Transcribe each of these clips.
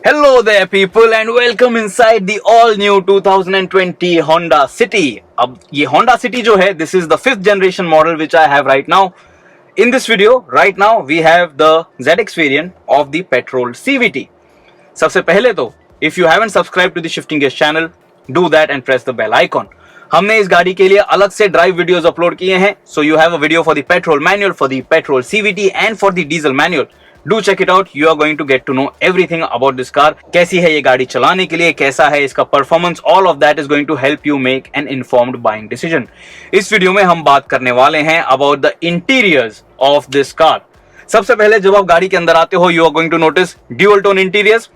Hello there people and welcome inside the all new 2020 Honda City. अब ये Honda City जो है, this is the 5th generation model which I have right now. In this video, right now we have the ZX variant of the petrol CVT. सबसे पहले तो if you haven't subscribed to the Shifting Gears channel, do that and press the bell icon. हमने इस गाड़ी के लिए अलग से ड्राइव वीडियोस अपलोड किए हैं, so you have a video for the petrol manual, for the petrol CVT and for the diesel manual. Do check it out. You are going to get to know everything about this car. कैसी है ये गाड़ी चलाने के लिए, कैसा है इसका performance, all of that is going to help you make an informed buying decision. इस वीडियो में हम बात करने वाले हैं about the interiors of this car. सबसे पहले जब आप गाड़ी के अंदर आते हो, you are going to notice dual tone interiors,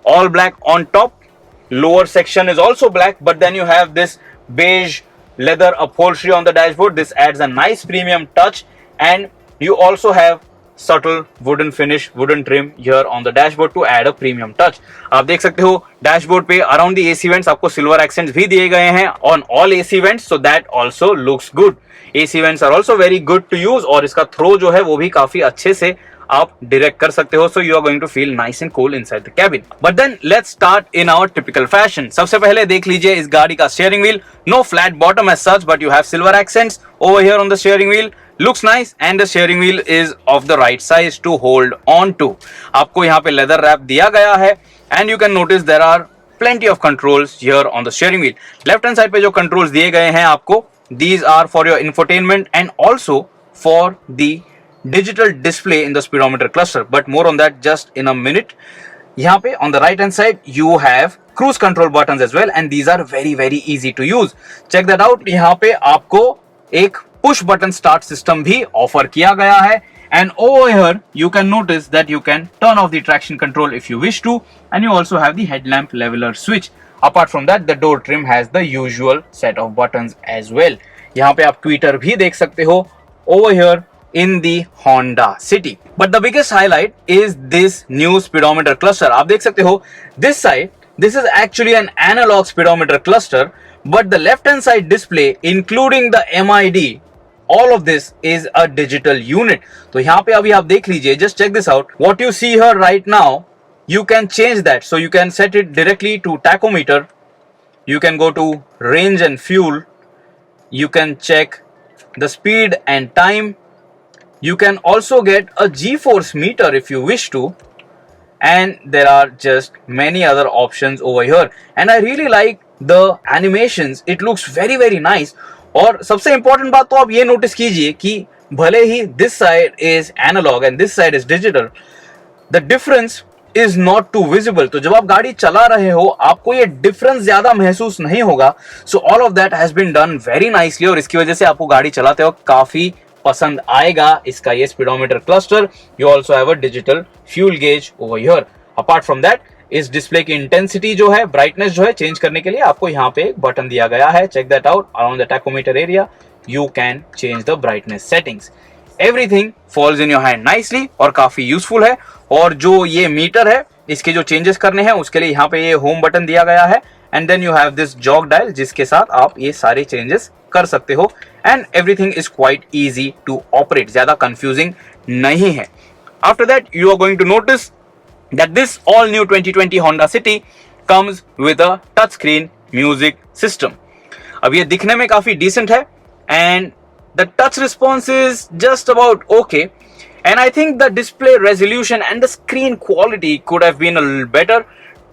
all black on top. Lower section is also black, but then you have this beige leather upholstery on the dashboard. This adds a nice premium touch, and you also have subtle wooden finish, wooden trim here on the dashboard to add a premium touch. आप देख सकते हो dashboard पे around the AC vents आपको silver accents भी दिए गए हैं on all AC vents, so that also looks good. AC vents are also very good to use और इसका थ्रो जो है वो भी काफी अच्छे से आप डायरेक्ट कर सकते हो, so you are going to feel nice and cool inside the cabin. But then let's start in our typical fashion. सबसे पहले देख लीजिए इस गाड़ी का steering wheel. No flat bottom as such, but you have silver accents over here on the steering wheel. Looks nice and the steering wheel is of the right size to hold on to. आपको यहाँ पे leather wrap दिया गया है and you can notice there are plenty of controls here on the steering wheel. Left hand side पे जो controls दिए गए हैं आपको, these are for your infotainment and also for the digital display in the speedometer cluster, but more on that just in a minute. यहाँ पे on the right hand side you have cruise control buttons as well and these are very easy to use. Check that out. यहाँ पे आपको एक push button start system भी offer किया गया है and over here you can notice that you can turn off the traction control if you wish to, and you also have the headlamp leveler switch. Apart from that, the door trim has the usual set of buttons as well. यहाँ पे आप tweeter भी देख सकते हो over here in the Honda City. But the biggest highlight is this new speedometer cluster. आप देख सकते हो this side, this is actually an analog speedometer cluster, but the left hand side display including the MID, all of this is a digital unit. तो यहाँ पे अभी आप देख लीजिए, just check this out. What you see here right now, you can change that. So you can set it directly to tachometer. You can go to range and fuel. You can check the speed and time. You can also get a G-force meter if you wish to. And there are just many other options over here. And I really like the animations. It looks very nice. और सबसे important बात तो आप ये notice कीजिए कि भले ही this side is analogue and this side is digital, the difference is not too visible. तो जब आप गाड़ी चला रहे हो आपको ये डिफरेंस ज्यादा महसूस नहीं होगा. So all of that has been done very nicely और इसकी वजह से आपको गाड़ी चलाते हो काफी पसंद आएगा इसका ये speedometer cluster. You also have a digital fuel gauge over here. Apart from that, इस डिस्प्ले की इंटेंसिटी जो है, ब्राइटनेस जो है, चेंज करने के लिए आपको यहाँ पे एक बटन दिया गया है. Check that out. Around the tachometer area you can change the brightness settings. Everything falls in your hand nicely और काफी यूजफुल है. और जो ये मीटर है इसके जो चेंजेस करने हैं उसके लिए यहाँ पे ये होम बटन दिया गया है and then you have this jog dial जिसके साथ आप ये सारे चेंजेस कर सकते हो and everything is quite easy to operate. ज्यादा कंफ्यूजिंग नहीं है. After that you are going to notice that this all new 2020 Honda City comes with a touchscreen music system. अब ये दिखने में काफी decent है and the touch response is just about okay, and I think the display resolution and the screen quality could have been a little better.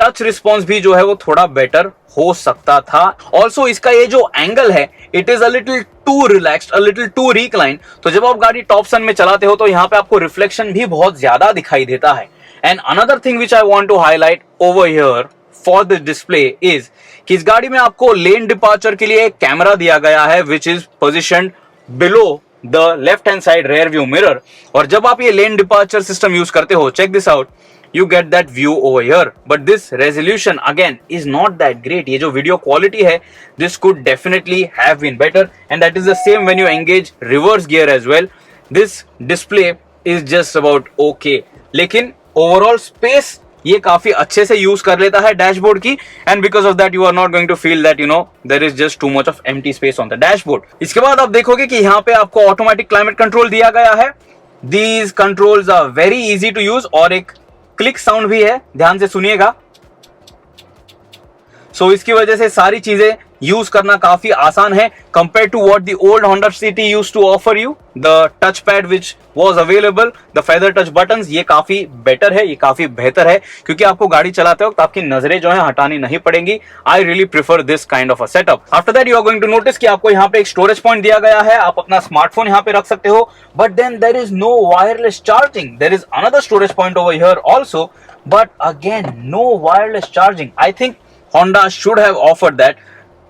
Touch response भी जो है वो थोड़ा बेटर हो सकता था. ऑल्सो इसका ये जो एंगल है it is a little too relaxed, a little too recline. तो जब आप गाड़ी टॉप सन में चलाते हो तो यहाँ पे आपको रिफ्लेक्शन भी बहुत ज्यादा दिखाई देता है. And another thing which I want to highlight over here for this display is कि इस गाड़ी में आपको लेन डिपार्चर के लिए एक कैमरा दिया गया है which is positioned below the left hand side rear view mirror. और जब आप ये लेन डिपार्चर सिस्टम यूज करते हो, check this out, you get that view over here, but this resolution again is not that great. ये जो video quality है this could definitely have been better, and that is the same when you engage reverse gear as well. This display is just about okay, लेकिन overall space ये काफी अच्छे से use कर लेता है डैशबोर्ड की, and because of that you are not going to feel that there is just too much of empty space on the dashboard. इसके बाद आप देखोगे कि यहाँ पे आपको ऑटोमेटिक क्लाइमेट कंट्रोल दिया गया है. These controls are very easy to use और एक क्लिक साउंड भी है, ध्यान से सुनिएगा। सो इसकी वजह से सारी चीजें यूज करना काफी आसान है compare to what the old Honda City used to offer you. The touch pad which was available, the feather touch buttons, ये काफी बेटर है, ये काफी बेहतर है, क्योंकि आपको गाड़ी चलाते वक्त आपकी नजरें जो है हटानी नहीं पड़ेंगी। I really prefer this kind of a setup. After that you are going to notice कि आपको यहाँ पे एक स्टोरेज पॉइंट दिया गया है, आप अपना स्मार्टफोन यहाँ पे रख सकते हो, but then there is no wireless charging. There is another storage point over here also, but again no wireless charging. I think Honda should have offered that.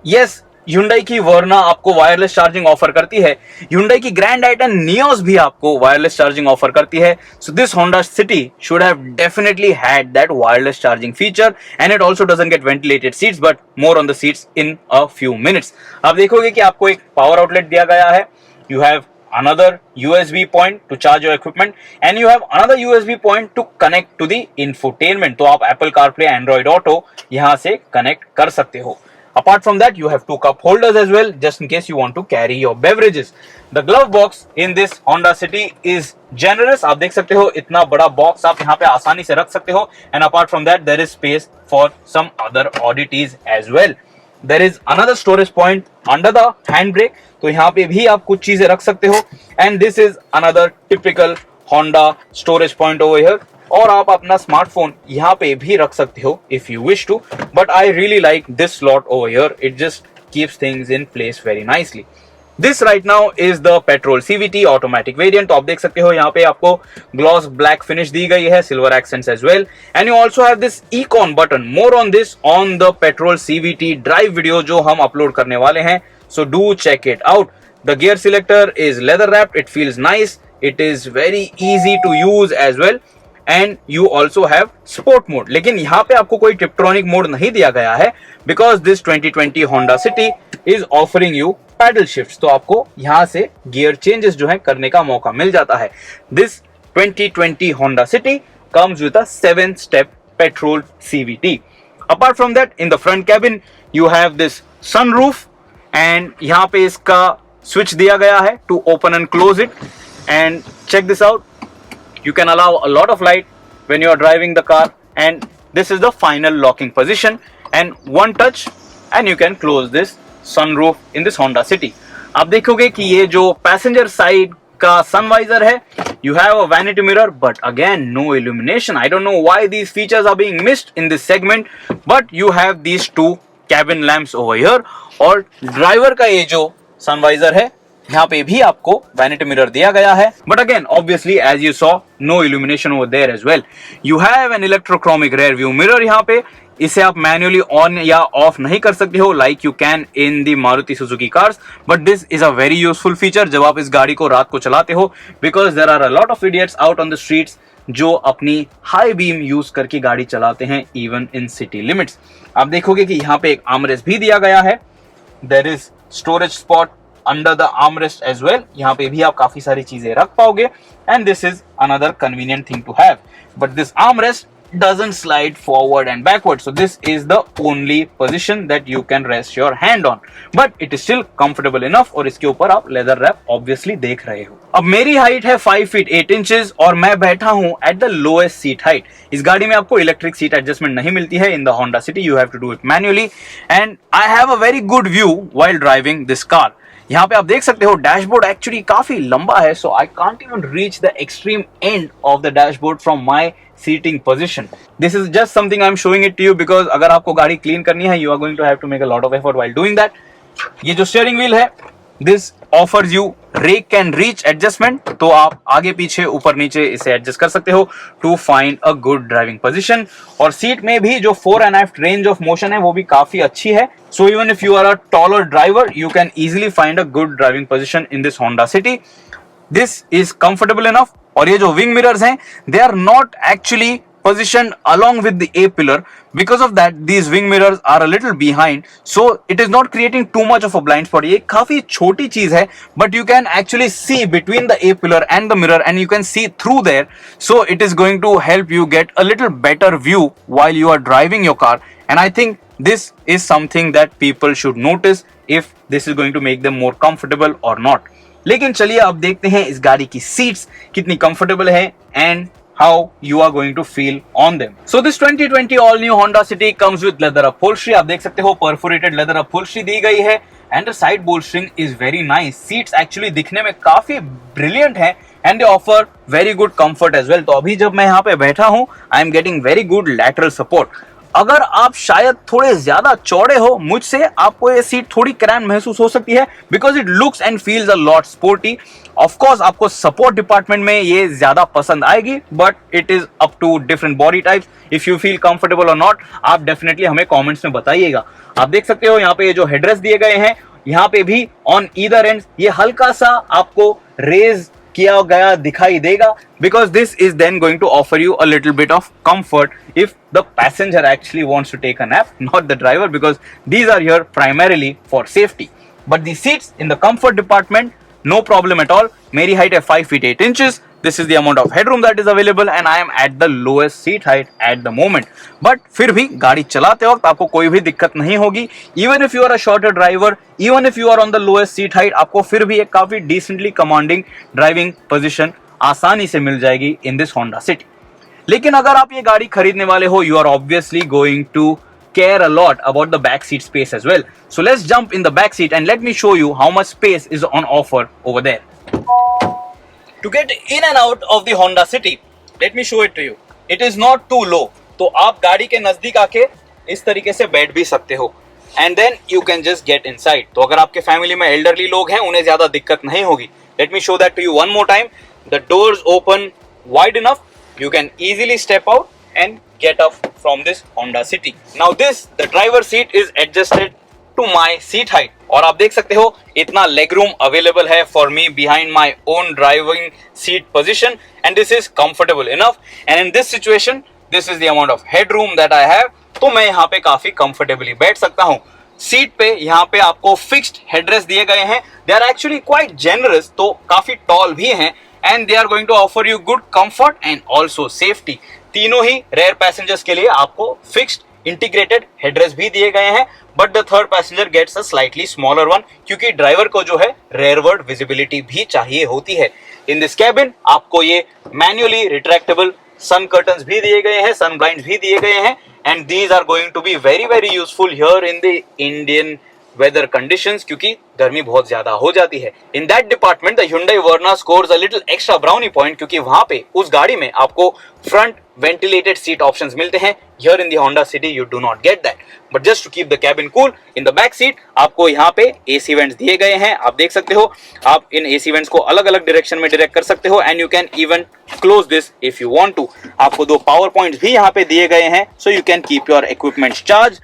Yes, Hyundai की Verna आपको wireless charging offer करती है, Hyundai की Grand i10 Nios भी आपको wireless charging offer करती है. So this Honda City should have definitely had that wireless charging feature, and it also doesn't get ventilated seats, but more on the seats in a few minutes. आप देखोगे कि आपको एक power outlet दिया गया है. You have another USB point to charge your equipment, and you have another USB point to connect to the infotainment. तो आप Apple CarPlay, Android Auto यहाँ से connect कर सकते हो. Apart from that, you have two cup holders as well, just in case you want to carry your beverages. The glove box in this Honda City is generous. आप देख सकते हो इतना बड़ा बॉक्स आप यहाँ पे आसानी से रख सकते हो. And apart from that, there is space for some other oddities as well. There is another storage point under the handbrake, तो यहाँ पे भी आप कुछ चीजें रख सकते हो. And this is another typical Honda storage point over here. और आप अपना स्मार्टफोन यहाँ पे भी रख सकते हो if you wish to. But I really like this slot over here. It just keeps things in place very nicely. This right now is the petrol CVT automatic variant. तो आप देख सकते हो यहाँ पे आपको gloss black finish दी गई है, silver accents as well. And you also have this econ button. More on this on the petrol CVT drive video जो हम upload करने वाले हैं. So do check it out. The gear selector is leather wrapped. It feels nice. It is very easy to use as well. And you also have sport mode. लेकिन यहाँ पे आपको कोई Tiptronic mode नहीं दिया गया है because this 2020 Honda City is offering you paddle shifts. तो आपको यहाँ से gear changes जो है करने का मौका मिल जाता है. This 2020 Honda City comes with a 7-step petrol CVT. Apart from that, in the front cabin you have this sunroof. And यहाँ पे इसका स्विच दिया गया है to open and close it. And check this out, you can allow a lot of light when you are driving the car. And this is the final locking position, and one touch and you can close this sunroof in this Honda City. आप देखोगे कि ये जो passenger side का sun visor है, you have a vanity mirror, but again no illumination. I don't know why these features are being missed in this segment, but you have these two cabin lamps over here. और driver का ये जो sun visor है यहाँ पे भी आपको vanity mirror दिया गया है, but again obviously as you saw no illumination over there as well. You have an electrochromic rear view mirror यहाँ पे. इसे आप मैन्युअली ऑन या ऑफ नहीं कर सकते हो like you can in the Maruti Suzuki cars, but this is a very useful feature जब आप इस गाड़ी को रात को चलाते हो, because there are a lot of idiots out on the streets जो अपनी हाई बीम यूज करके गाड़ी चलाते हैं इवन इन सिटी लिमिट्स. आप देखोगे कि यहाँ पे एक आर्मरेस्ट भी दिया गया है. There is storage spot under the armrest as well. यहाँ पे भी आप काफी सारी चीजें रख पाओगे. And this is another convenient thing to have. But this armrest doesn't slide forward and backward. So this is the only position that you can rest your hand on. But it is still comfortable enough. और इसके ऊपर आप leather wrap obviously देख रहे हो. अब मेरी height है 5 feet 8 inches और मैं बैठा हूं at the lowest seat height. इस गाड़ी में आपको इलेक्ट्रिक सीट एडजस्टमेंट नहीं मिलती है. In the Honda City you have to do it manually. And I have a very good view while driving this car. यहाँ पे आप देख सकते हो डैशबोर्ड एक्चुअली काफी लंबा है, so I can't even reach the extreme end of the dashboard from my seating position. This is just something I am showing it to you because अगर आपको गाड़ी क्लीन करनी है, you are going to have to make a lot of effort while doing that. ये जो steering wheel है, this offers you rake and reach adjustment. तो आप आगे पीछे ऊपर नीचे इसे एडजस्ट कर सकते हो to find a good driving position. और सीट में भी जो fore and aft range of motion है वो भी काफी अच्छी है. So even if you are a taller driver you can easily find a good driving position in this Honda City. This is comfortable enough. और ये जो विंग मिरर्स हैं, they are not actually positioned along with the A pillar. Because of that, these wing mirrors are a little behind, so it is not creating too much of a blind spot. ये काफी छोटी चीज है, but you can actually see between the A pillar and the mirror, and you can see through there. So it is going to help you get a little better view while you are driving your car. And I think this is something that people should notice if this is going to make them more comfortable or not. लेकिन चलिए अब देखते हैं इस गाड़ी की seats कितनी comfortable है and how you are going to feel on them. So this 2020 all new Honda City comes with leather upholstery. आप देख सकते हो perforated leather upholstery दी गई है and the side bolstering is very nice. Seats actually दिखने में काफी brilliant है and they offer very good comfort as well. तो अभी जब मैं यहाँ पे बैठा हूँ I am getting very good lateral support. अगर आप शायद थोड़े ज्यादा चौड़े हो मुझसे, आपको ये सीट थोड़ी क्रैम्प महसूस हो सकती है because it looks and feels a lot sporty. Of course आपको सपोर्ट डिपार्टमेंट में ये ज्यादा पसंद आएगी, but it is up to different body types. If you feel comfortable और नॉट, आप डेफिनेटली हमें कमेंट्स में बताइएगा. आप देख सकते हो यहाँ पे ये जो हेडरेस्ट दिए गए हैं, यहाँ पे भी ऑन ईदर एंड ये हल्का सा आपको रेज किया गया दिखाई देगा because this is then going to offer you a little bit of comfort if the passenger actually wants to take a nap, not the driver, because these are here primarily for safety. But the seats in the comfort department, no problem at all. मेरी height है 5 feet 8 inches. This is the amount of headroom that is available and I am at the lowest seat height at the moment. But फिर भी गाड़ी चलाते वक्त आपको कोई भी दिक्कत नहीं होगी. Even if you are a shorter driver, even if you are on the lowest seat height, आपको फिर भी एक काफी decently commanding driving position आसानी से मिल जाएगी in this Honda City. लेकिन अगर आप ये गाड़ी खरीदने वाले हो, you are obviously going to care a lot about the back seat space as well. So let's jump in the back seat and let me show you how much space is on offer over there. To get in and out of the Honda City, let me show it to you. It is not too low. तो आप गाड़ी के नजदीक आके इस तरीके से बैठ भी सकते हो. And then you can just get inside. तो अगर आपके फैमिली में एल्डरली लोग हैं, उन्हें ज्यादा दिक्कत नहीं होगी. Let me show that to you one more time. The doors open wide enough. You can easily step out and get up from this Honda City. Now the driver seat is adjusted to my seat height. और आप देख सकते हो इतना leg room available है for me behind my own driving seat position and this is comfortable enough. And in this situation this is the amount of head room that I have. तो मैं यहाँ पे काफी कंफर्टेबली बैठ सकता हूँ. Seat पे यहाँ पे आपको फिक्स्ड हेडरेस्ट दिए गए हैं. They are actually quite generous, तो काफी टॉल भी हैं and they are going to offer you good comfort and also safety. तीनों ही रेयर पैसेंजर्स के लिए आपको फिक्स्ड इंटीग्रेटेड हेडरेस्ट भी दिए गए हैं, but the third passenger gets a slightly smaller one क्योंकि ड्राइवर को जो है रेयरवर्ड विजिबिलिटी भी चाहिए होती है. इन दिस कैबिन आपको ये मैन्युअली रिट्रैक्टेबल सन कर्टन्स भी दिए गए हैं, सन ब्लाइंड्स भी दिए गए हैं and these are going to be very very useful here in the Indian weather conditions क्योंकि गर्मी बहुत ज्यादा हो जाती है. In that department the Hyundai Verna scores a little extra brownie point क्योंकि वहां पे उस गाड़ी में आपको फ्रंट वेंटिलेटेड सीट ऑप्शंस मिलते हैं. Here in the Honda City you do not get that. But just to keep the cabin cool, in the back seat आपको यहाँ पे AC vents दिए गए हैं. आप देख सकते हो, आप इन AC vents को अलग अलग डायरेक्शन में डायरेक्ट कर सकते हो and you can even close this if you want to. आपको 2 पावर पॉइंट्स भी यहाँ पे दिए गए हैं so you can keep your equipments charged.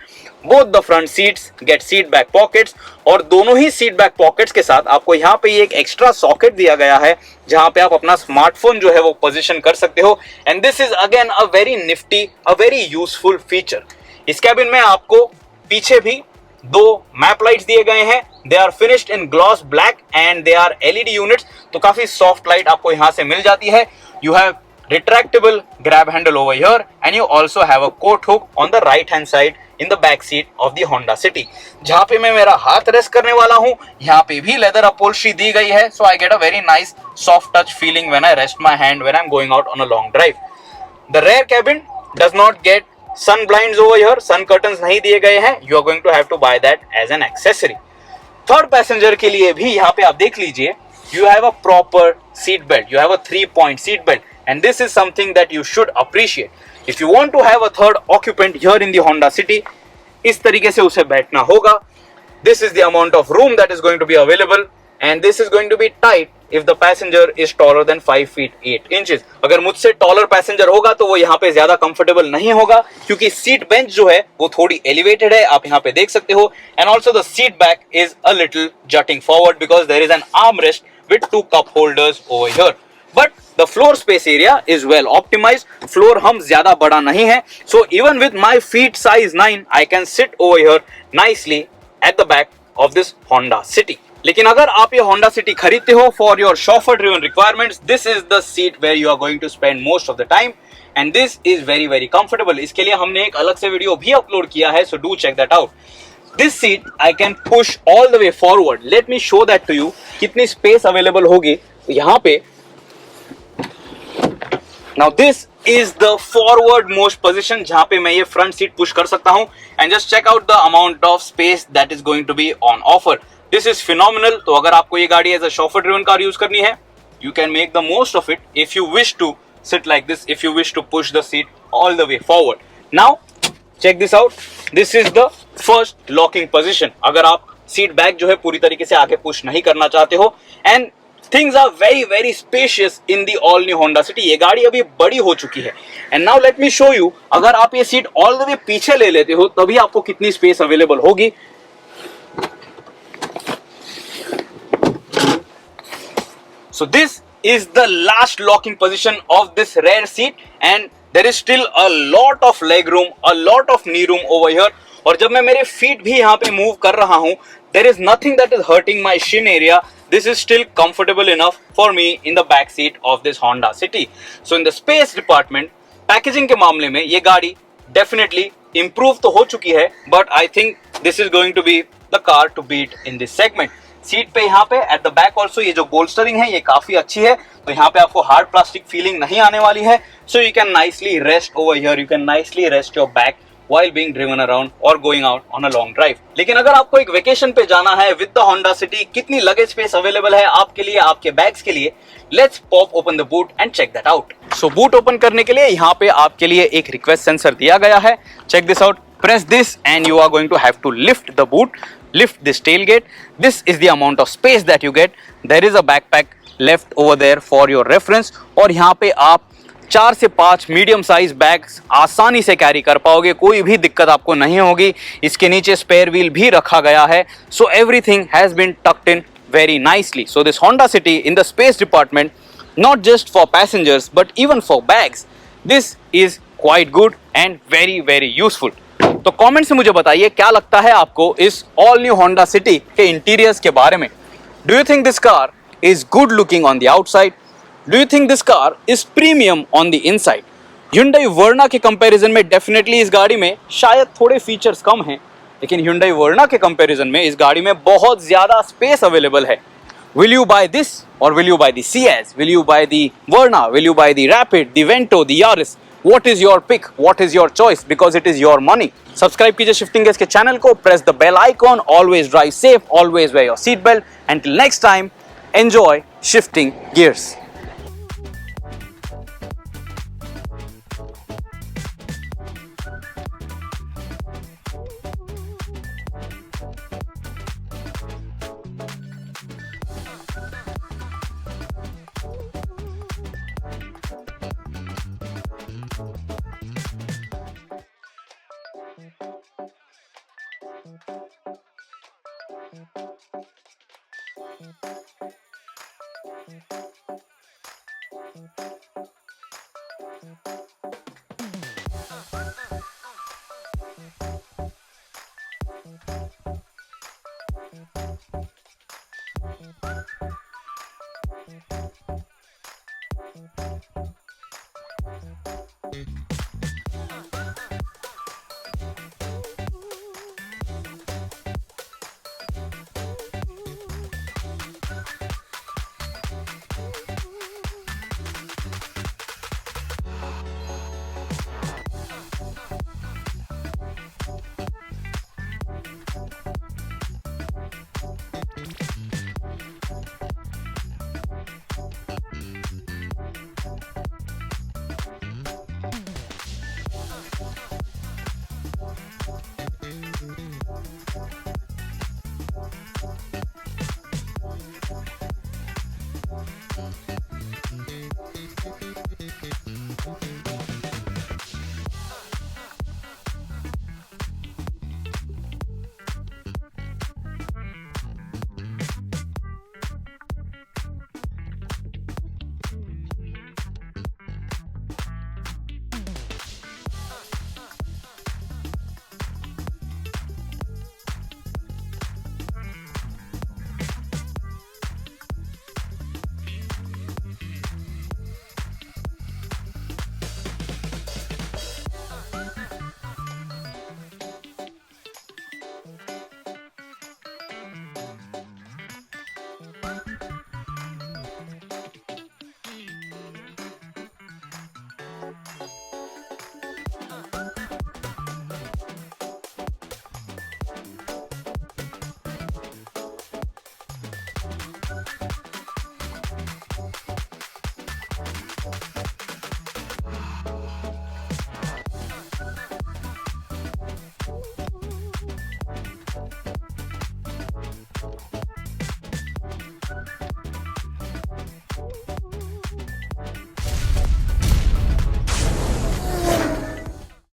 Both the front seats get seat back pockets और दोनों ही सीट बैक पॉकेट्स के साथ आपको यहाँ पे एक एक्स्ट्रा सॉकेट दिया गया है जहां पे आप अपना स्मार्टफोन जो है वो पोजीशन कर सकते हो. And this is again a very Nifty, a very useful feature. इस कैबिन में आपको पीछे भी 2 मैप लाइट्स दिए गए हैं. They are finished in gloss black and they are LED units, तो काफी सॉफ्ट लाइट आपको यहाँ से मिल जाती है. You have retractable grab handle over here and you also have a coat hook on the right hand side in the back seat of the Honda City. जहाँ पे मैं मेरा हाथ रेस्ट करने वाला हूँ, यहाँ पे भी leather upholstery दी गई है, so I get a very nice soft touch feeling when I rest my hand when I'm going out on a long drive. The rear cabin does not get sun blinds over here, sun curtains नहीं दिए गए हैं. You are going to have to buy that as an accessory. Third passenger के लिए भी यहाँ पे आप देख लीजिए, you have a proper seat belt. You have a 3-point seat belt. And this is something that you should appreciate. If you want to have a third occupant here in the Honda City, इस तरीके से उसे बैठना होगा. This is the amount of room that is going to be available and this is going to be tight if the passenger is taller than 5 feet 8 inches. अगर मुझसे taller passenger होगा तो वो यहाँ पे ज्यादा comfortable नहीं होगा क्योंकि seat bench जो है वो थोड़ी elevated है, आप यहाँ पे देख सकते हो. And also the seat back is a little jutting forward because there is an armrest with 2 cup holders over here. But the floor space area is well optimized. Floor हम ज्यादा बड़ा नहीं है, so even with my feet size 9, I can sit over here nicely at the back of this Honda City. लेकिन अगर आप ये Honda City खरीदते हो for your chauffeur driven requirements, this is the seat where you are going to spend most of the time and this is very very comfortable. इसके लिए हमने एक अलग से वीडियो भी अपलोड किया है, so do check that out. This seat I can push all the way forward. Let me show that to you. कितनी space available होगी. यहाँ पे Now this is the forward most position जहां पे मैं ये front seat push कर सकता हूं and just check out the amount of space that is going to be on offer. This is phenomenal. तो अगर आपको ये गाड़ी as a chauffeur driven car use करनी है, you can make the most of it if you wish to sit like this, if you wish to push the seat all the way forward. Now check this out. This is the first locking position. अगर आप seat back जो है पूरी तरीके से आगे push नहीं करना चाहते हो, and things are very very spacious in the all new Honda City. ये गाड़ी अभी बड़ी हो चुकी है. And now let me show you, अगर आप ये सीट ऑल द वे पीछे ले लेते हो तभी आपको कितनी स्पेस अवेलेबल होगी. So this is the last locking position of this rear seat and there is still a lot of leg room, a lot of knee room over here. और जब मैं मेरे feet भी यहाँ पे move कर रहा हूँ, there is nothing that is hurting my shin area. This is still comfortable enough for me in the back seat of this Honda City. So in the space department, packaging के मामले में ये गाड़ी definitely improve तो हो चुकी है, but I think this is going to be the car to beat in this segment. Seat पे यहाँ पे एट द बैक ऑल्सो ये जो बोल्स्टरिंग है ये काफी अच्छी है, तो यहाँ पे आपको हार्ड प्लास्टिक फीलिंग नहीं आने वाली है. So you can nicely rest over here, you can nicely rest your back while being driven around or going out on a long drive. लेकिन अगर आपको एक वेकेशन पे जाना है विद द होंडा सिटी, कितनी लगेज स्पेस अवेलेबल है आपके लिए, आपके बैग्स के लिए, let's pop open the boot and check that out. So boot open करने के लिए यहाँ पे आपके लिए एक रिक्वेस्ट सेंसर दिया गया है. Check this out. Press this and you are going to have to lift the boot, lift this tailgate. This is the amount of space that you get. There is a backpack left over there for your reference. और यहाँ पे आप 4 से 5 medium size bags आसानी से carry कर पाओगे, कोई भी दिक्कत आपको नहीं होगी. इसके नीचे स्पेयर व्हील भी रखा गया है. So everything has been tucked in very nicely. So this Honda City in the space department, not just for passengers but even for bags, this is quite good and very very useful. तो comment से मुझे बताइए क्या लगता है आपको इस all new Honda city के इंटीरियर्स के बारे में. Do you think this car is good looking on the outside? Do you think this car is premium on the inside? Hyundai Verna के कंपैरिजन में डेफिनेटली इस गाड़ी में शायद थोड़े फीचर्स कम हैं, लेकिन Hyundai Verna के कंपैरिजन में इस गाड़ी में बहुत ज्यादा स्पेस अवेलेबल है. Will you buy this or will you buy the Ciaz? Will you buy the Verna? Will you buy the Rapid, the Vento, the Yaris? What is your pick? What is your choice? Because it is your money. Subscribe कीजिए Shifting Gears के channel को, press the bell icon, always drive safe, always wear your seat belt, and till next time enjoy Shifting gears.